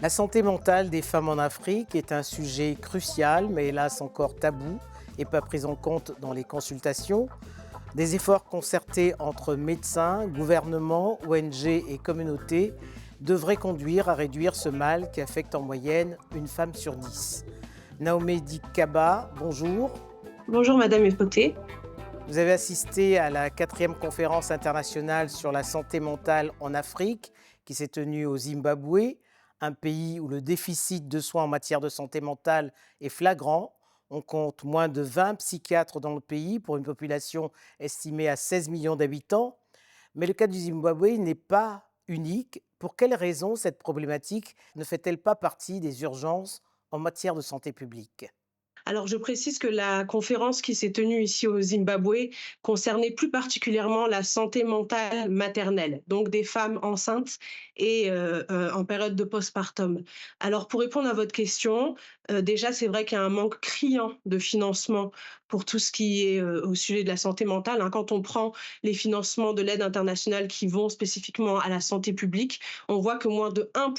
La santé mentale des femmes en Afrique est un sujet crucial, mais hélas encore tabou et pas pris en compte dans les consultations. Des efforts concertés entre médecins, gouvernements, ONG et communautés devraient conduire à réduire ce mal qui affecte en moyenne une femme sur 10. Naomi Dikaba, bonjour. Bonjour Madame Epoté. Vous avez assisté à la 4e conférence internationale sur la santé mentale en Afrique qui s'est tenue au Zimbabwe, un pays où le déficit de soins en matière de santé mentale est flagrant. On compte moins de 20 psychiatres dans le pays pour une population estimée à 16 millions d'habitants. Mais le cas du Zimbabwe n'est pas unique. Pour quelles raisons cette problématique ne fait-elle pas partie des urgences en matière de santé publique? Alors je précise que la conférence qui s'est tenue ici au Zimbabwe concernait plus particulièrement la santé mentale maternelle, donc des femmes enceintes et en période de postpartum. Alors pour répondre à votre question, déjà c'est vrai qu'il y a un manque criant de financement pour tout ce qui est, au sujet de la santé mentale, hein. Quand on prend les financements de l'aide internationale qui vont spécifiquement à la santé publique, on voit que moins de 1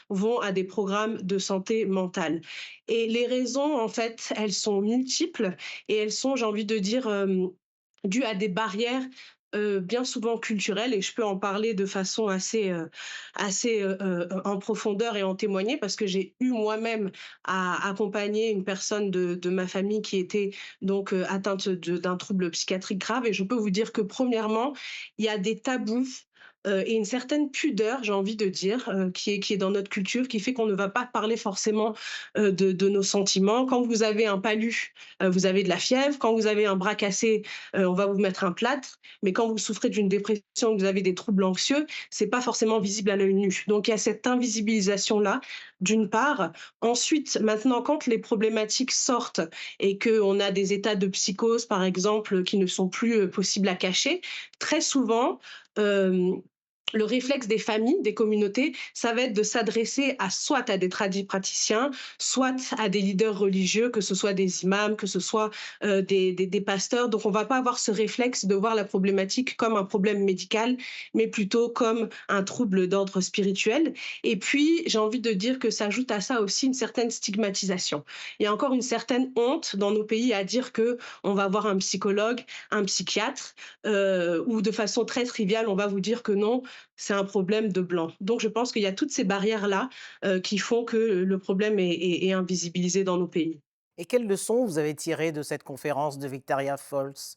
vont à des programmes de santé mentale. Et les raisons, en fait, elles sont multiples et elles sont, j'ai envie de dire, dues à des barrières, bien souvent culturelles, et je peux en parler de façon assez en profondeur et en témoigner parce que j'ai eu moi-même à accompagner une personne de ma famille qui était donc, atteinte d'un trouble psychiatrique grave, et je peux vous dire que premièrement, il y a des tabous, et une certaine pudeur, j'ai envie de dire, qui est dans notre culture, qui fait qu'on ne va pas parler forcément de nos sentiments. Quand vous avez un palu, vous avez de la fièvre. Quand vous avez un bras cassé, on va vous mettre un plâtre. Mais quand vous souffrez d'une dépression, que vous avez des troubles anxieux, c'est pas forcément visible à l'œil nu. Donc il y a cette invisibilisation-là, d'une part. Ensuite, maintenant, quand les problématiques sortent et qu'on a des états de psychose, par exemple, qui ne sont plus possibles à cacher, très souvent, euh, le réflexe des familles, des communautés, ça va être de s'adresser à soit à des praticiens, soit à des leaders religieux, que ce soit des imams, que ce soit des pasteurs. Donc on ne va pas avoir ce réflexe de voir la problématique comme un problème médical, mais plutôt comme un trouble d'ordre spirituel. Et puis, j'ai envie de dire que s'ajoute à ça aussi une certaine stigmatisation. Il y a encore une certaine honte dans nos pays à dire que on va voir un psychologue, un psychiatre, ou de façon très triviale, on va vous dire que non, c'est un problème de blanc. Donc je pense qu'il y a toutes ces barrières-là, qui font que le problème est invisibilisé dans nos pays. Et quelles leçons vous avez tirées de cette conférence de Victoria Falls?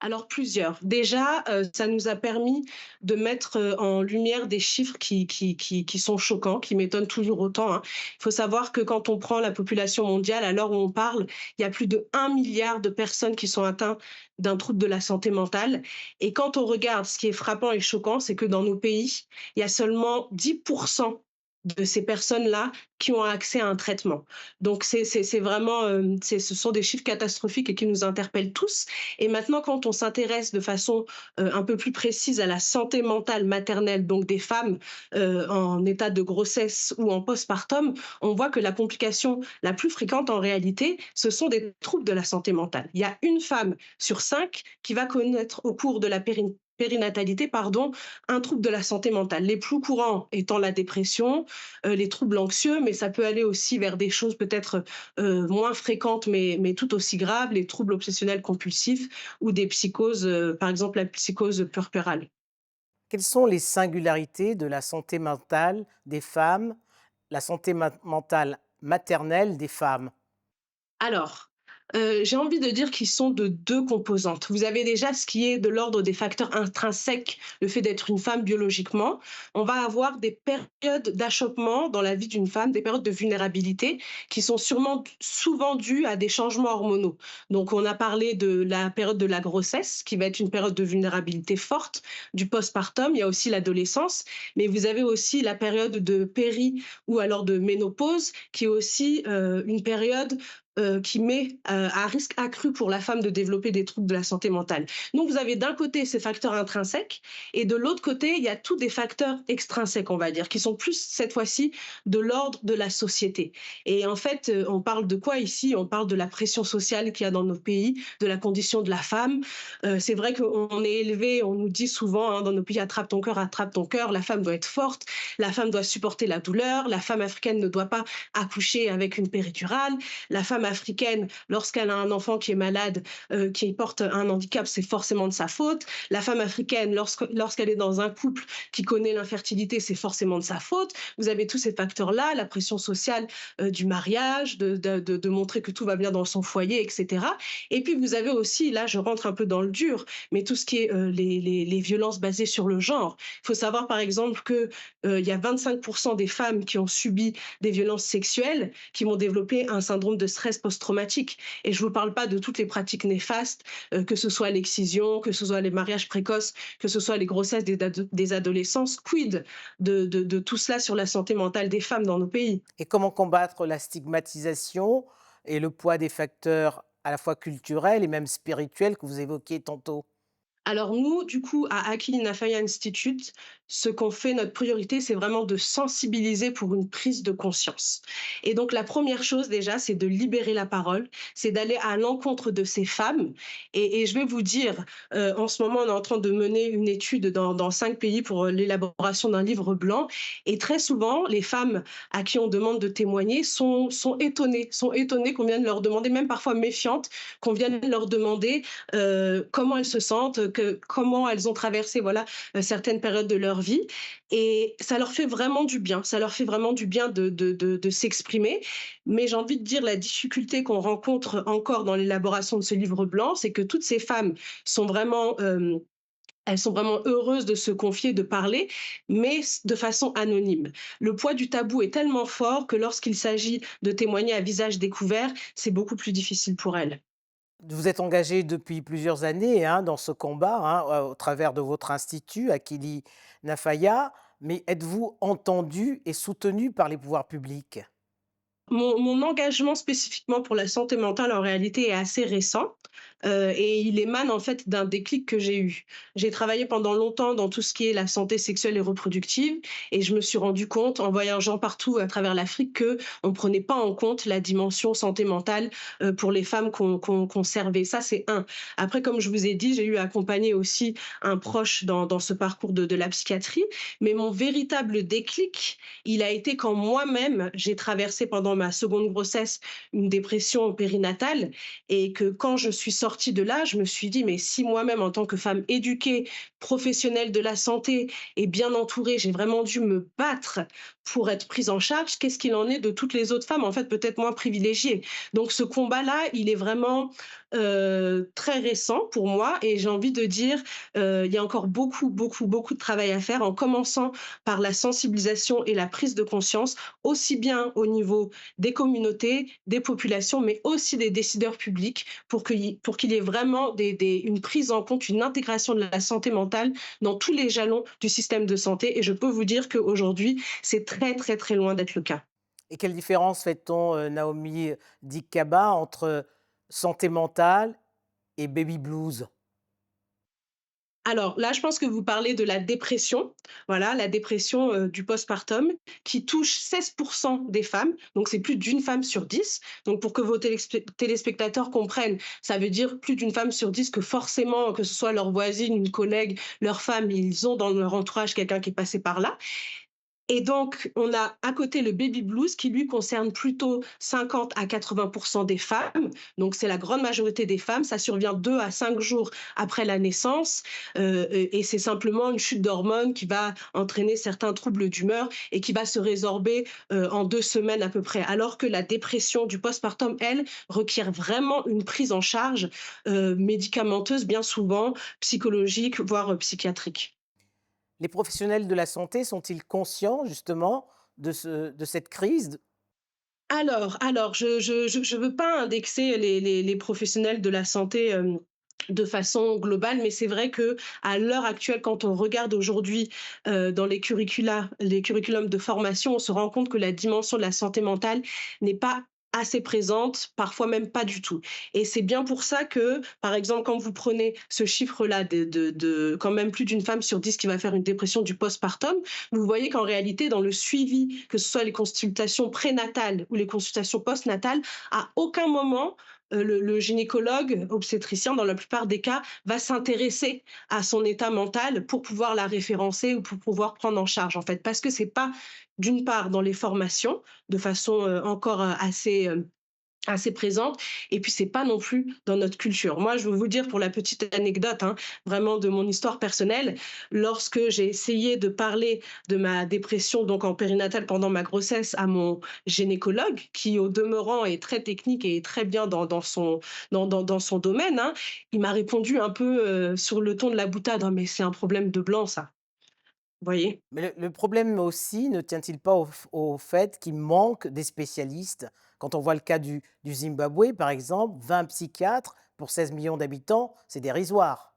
Alors plusieurs. Déjà, ça nous a permis de mettre, en lumière des chiffres qui sont choquants, qui m'étonnent toujours autant, hein. Il faut savoir que quand on prend la population mondiale, à l'heure où on parle, il y a plus de 1 milliard de personnes qui sont atteintes d'un trouble de la santé mentale, et quand on regarde, ce qui est frappant et choquant, c'est que dans nos pays, il y a seulement 10 de ces personnes-là qui ont accès à un traitement. Donc c'est vraiment, ce sont des chiffres catastrophiques et qui nous interpellent tous. Et maintenant, quand on s'intéresse de façon un peu plus précise à la santé mentale maternelle, donc des femmes en état de grossesse ou en postpartum, on voit que la complication la plus fréquente en réalité, ce sont des troubles de la santé mentale. Il y a une femme sur cinq qui va connaître au cours de la périnatalité, pardon, un trouble de la santé mentale. Les plus courants étant la dépression, les troubles anxieux, mais ça peut aller aussi vers des choses peut-être moins fréquentes, mais tout aussi graves, les troubles obsessionnels compulsifs ou des psychoses, par exemple la psychose puerpérale. Quelles sont les singularités de la santé mentale des femmes, la santé mentale maternelle des femmes? Alors, j'ai envie de dire qu'ils sont de 2 composantes. Vous avez déjà ce qui est de l'ordre des facteurs intrinsèques, le fait d'être une femme biologiquement. On va avoir des périodes d'achoppement dans la vie d'une femme, des périodes de vulnérabilité qui sont sûrement souvent dues à des changements hormonaux. Donc on a parlé de la période de la grossesse qui va être une période de vulnérabilité forte, du postpartum, il y a aussi l'adolescence, mais vous avez aussi la période de péri ou alors de ménopause qui est aussi, une période qui met à risque accru pour la femme de développer des troubles de la santé mentale. Donc vous avez d'un côté ces facteurs intrinsèques et de l'autre côté, il y a tous des facteurs extrinsèques, on va dire, qui sont plus cette fois-ci de l'ordre de la société. Et en fait, on parle de quoi ici? On parle de la pression sociale qu'il y a dans nos pays, de la condition de la femme. C'est vrai qu'on est élevé, on nous dit souvent dans nos pays, attrape ton cœur, la femme doit être forte, la femme doit supporter la douleur, la femme africaine ne doit pas accoucher avec une péridurale, la femme africaine, lorsqu'elle a un enfant qui est malade, qui porte un handicap, c'est forcément de sa faute. La femme africaine, lorsqu'elle est dans un couple qui connaît l'infertilité, c'est forcément de sa faute. Vous avez tous ces facteurs-là, la pression sociale du mariage, de montrer que tout va bien dans son foyer, etc. Et puis vous avez aussi, là je rentre un peu dans le dur, mais tout ce qui est les violences basées sur le genre. Il faut savoir par exemple qu'il y a 25% des femmes qui ont subi des violences sexuelles qui vont développer un syndrome de stress post-traumatique. Et je ne vous parle pas de toutes les pratiques néfastes, que ce soit l'excision, que ce soit les mariages précoces, que ce soit les grossesses des adolescences. Quid de tout cela sur la santé mentale des femmes dans nos pays? Et comment combattre la stigmatisation et le poids des facteurs à la fois culturels et même spirituels que vous évoquiez tantôt? Alors nous, du coup, à Aquilina Faya Institute, ce qu'on fait, notre priorité, c'est vraiment de sensibiliser pour une prise de conscience. Et donc la première chose déjà, c'est de libérer la parole, c'est d'aller à l'encontre de ces femmes. Et je vais vous dire, en ce moment, on est en train de mener une étude dans 5 pays pour l'élaboration d'un livre blanc. Et très souvent, les femmes à qui on demande de témoigner sont étonnées qu'on vienne leur demander, même parfois méfiantes, qu'on vienne leur demander comment elles se sentent, comment elles ont traversé voilà, certaines périodes de leur vie. Et ça leur fait vraiment du bien. Ça leur fait vraiment du bien de s'exprimer. Mais j'ai envie de dire, la difficulté qu'on rencontre encore dans l'élaboration de ce livre blanc, c'est que toutes ces femmes sont vraiment elles sont vraiment heureuses de se confier, de parler, mais de façon anonyme. Le poids du tabou est tellement fort que lorsqu'il s'agit de témoigner à visage découvert, c'est beaucoup plus difficile pour elles. Vous êtes engagé depuis plusieurs années hein, dans ce combat, hein, au travers de votre institut, Akili Nafaya, mais êtes-vous entendu et soutenu par les pouvoirs publics? Mon engagement spécifiquement pour la santé mentale, en réalité, est assez récent, et il émane, en fait, d'un déclic que j'ai eu. J'ai travaillé pendant longtemps dans tout ce qui est la santé sexuelle et reproductive et je me suis rendu compte, en voyageant partout à travers l'Afrique, qu'on ne prenait pas en compte la dimension santé mentale, pour les femmes qu'on servait. Ça, c'est un. Après, comme je vous ai dit, j'ai eu à accompagner aussi un proche dans ce parcours de la psychiatrie, mais mon véritable déclic, il a été quand moi-même, j'ai traversé pendant ma seconde grossesse une dépression périnatale et que quand je suis sortie de là, je me suis dit, mais si moi-même, en tant que femme éduquée, professionnelle de la santé et bien entourée, j'ai vraiment dû me battre pour être prise en charge, qu'est-ce qu'il en est de toutes les autres femmes, en fait, peut-être moins privilégiées. Donc ce combat-là, il est vraiment très récent pour moi et j'ai envie de dire, il y a encore beaucoup, beaucoup, beaucoup de travail à faire en commençant par la sensibilisation et la prise de conscience, aussi bien au niveau des communautés, des populations, mais aussi des décideurs publics pour qu'il y ait vraiment une prise en compte, une intégration de la santé mentale dans tous les jalons du système de santé. Et je peux vous dire qu'aujourd'hui, c'est très, très, très loin d'être le cas. Et quelle différence fait-on, Naomi Dikaba, entre santé mentale et baby blues? Alors là, je pense que vous parlez de la dépression, voilà, la dépression du postpartum qui touche 16% des femmes, donc c'est plus d'une femme sur 10. Donc pour que vos téléspectateurs comprennent, ça veut dire plus d'une femme sur 10 que forcément, que ce soit leur voisine, une collègue, leur femme, ils ont dans leur entourage quelqu'un qui est passé par là. Et donc, on a à côté le baby blues qui, lui, concerne plutôt 50 à 80% des femmes. Donc, c'est la grande majorité des femmes. Ça survient 2 à 5 jours après la naissance. Et c'est simplement une chute d'hormones qui va entraîner certains troubles d'humeur et qui va se résorber en 2 semaines à peu près. Alors que la dépression du postpartum, elle, requiert vraiment une prise en charge médicamenteuse, bien souvent psychologique, voire psychiatrique. Les professionnels de la santé sont-ils conscients justement de cette crise? Alors, je veux pas indexer les professionnels de la santé, de façon globale, mais c'est vrai que à l'heure actuelle, quand on regarde aujourd'hui, dans les curriculums de formation, on se rend compte que la dimension de la santé mentale n'est pas assez présente, parfois même pas du tout. Et c'est bien pour ça que, par exemple, quand vous prenez ce chiffre-là de quand même plus d'une femme sur 10 qui va faire une dépression du postpartum, vous voyez qu'en réalité, dans le suivi, que ce soit les consultations prénatales ou les consultations postnatales, à aucun moment, le gynécologue obstétricien, dans la plupart des cas, va s'intéresser à son état mental pour pouvoir la référencer ou pour pouvoir prendre en charge, en fait. Parce que c'est pas, d'une part, dans les formations, de façon, encore, assez présente, et puis c'est pas non plus dans notre culture. Moi, je veux vous dire, pour la petite anecdote, hein, vraiment de mon histoire personnelle, lorsque j'ai essayé de parler de ma dépression donc en périnatale pendant ma grossesse à mon gynécologue, qui au demeurant est très technique et très bien dans son domaine, hein, il m'a répondu un peu, sur le ton de la boutade: «Oh mais c'est un problème de blanc ça». Vous voyez? Mais le problème aussi ne tient-il pas au fait qu'il manque des spécialistes? Quand on voit le cas du Zimbabwe, par exemple, 20 psychiatres pour 16 millions d'habitants, c'est dérisoire.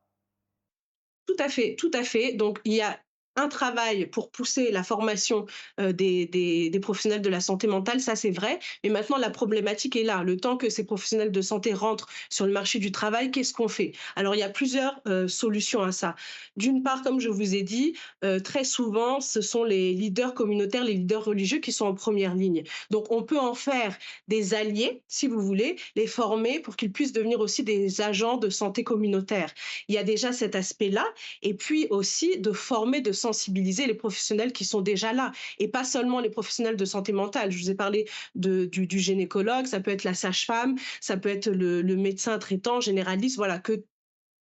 Tout à fait, tout à fait. Donc il y a un travail pour pousser la formation, des professionnels de la santé mentale, ça c'est vrai. Mais maintenant la problématique est là. Le temps que ces professionnels de santé rentrent sur le marché du travail, qu'est-ce qu'on fait? Alors il y a plusieurs, solutions à ça. D'une part, comme je vous ai dit, très souvent, ce sont les leaders communautaires, les leaders religieux qui sont en première ligne. Donc on peut en faire des alliés, si vous voulez, les former pour qu'ils puissent devenir aussi des agents de santé communautaire. Il y a déjà cet aspect-là, et puis aussi de former, de sensibiliser les professionnels qui sont déjà là, et pas seulement les professionnels de santé mentale. Je vous ai parlé du gynécologue, ça peut être la sage-femme, ça peut être le médecin traitant, généraliste, voilà, que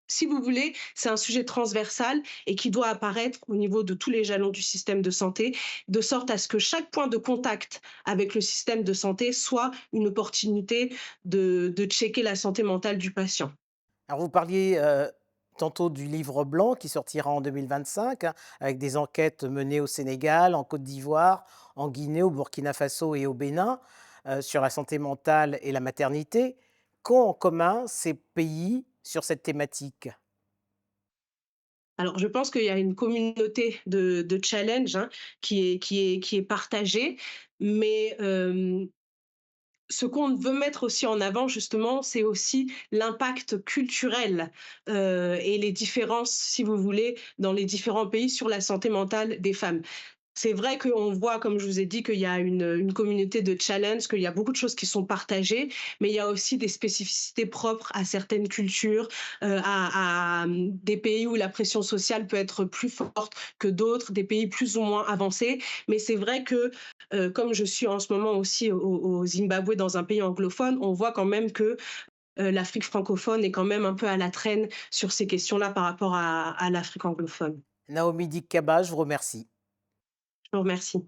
si vous voulez, c'est un sujet transversal et qui doit apparaître au niveau de tous les jalons du système de santé, de sorte à ce que chaque point de contact avec le système de santé soit une opportunité de checker la santé mentale du patient. Alors vous parliez, tantôt du livre blanc qui sortira en 2025, hein, avec des enquêtes menées au Sénégal, en Côte d'Ivoire, en Guinée, au Burkina Faso et au Bénin, sur la santé mentale et la maternité. Qu'ont en commun ces pays sur cette thématique? Alors, je pense qu'il y a une communauté de challenge, hein, qui est partagée, mais ce qu'on veut mettre aussi en avant justement, c'est aussi l'impact culturel, et les différences, si vous voulez, dans les différents pays sur la santé mentale des femmes. C'est vrai qu'on voit, comme je vous ai dit, qu'il y a une communauté de challenge, qu'il y a beaucoup de choses qui sont partagées, mais il y a aussi des spécificités propres à certaines cultures, des pays où la pression sociale peut être plus forte que d'autres, des pays plus ou moins avancés. Mais c'est vrai que, comme je suis en ce moment aussi au Zimbabwe, dans un pays anglophone, on voit quand même que l'Afrique francophone est quand même un peu à la traîne sur ces questions-là par rapport à l'Afrique anglophone. Naomi Dikaba, je vous remercie. Je vous remercie.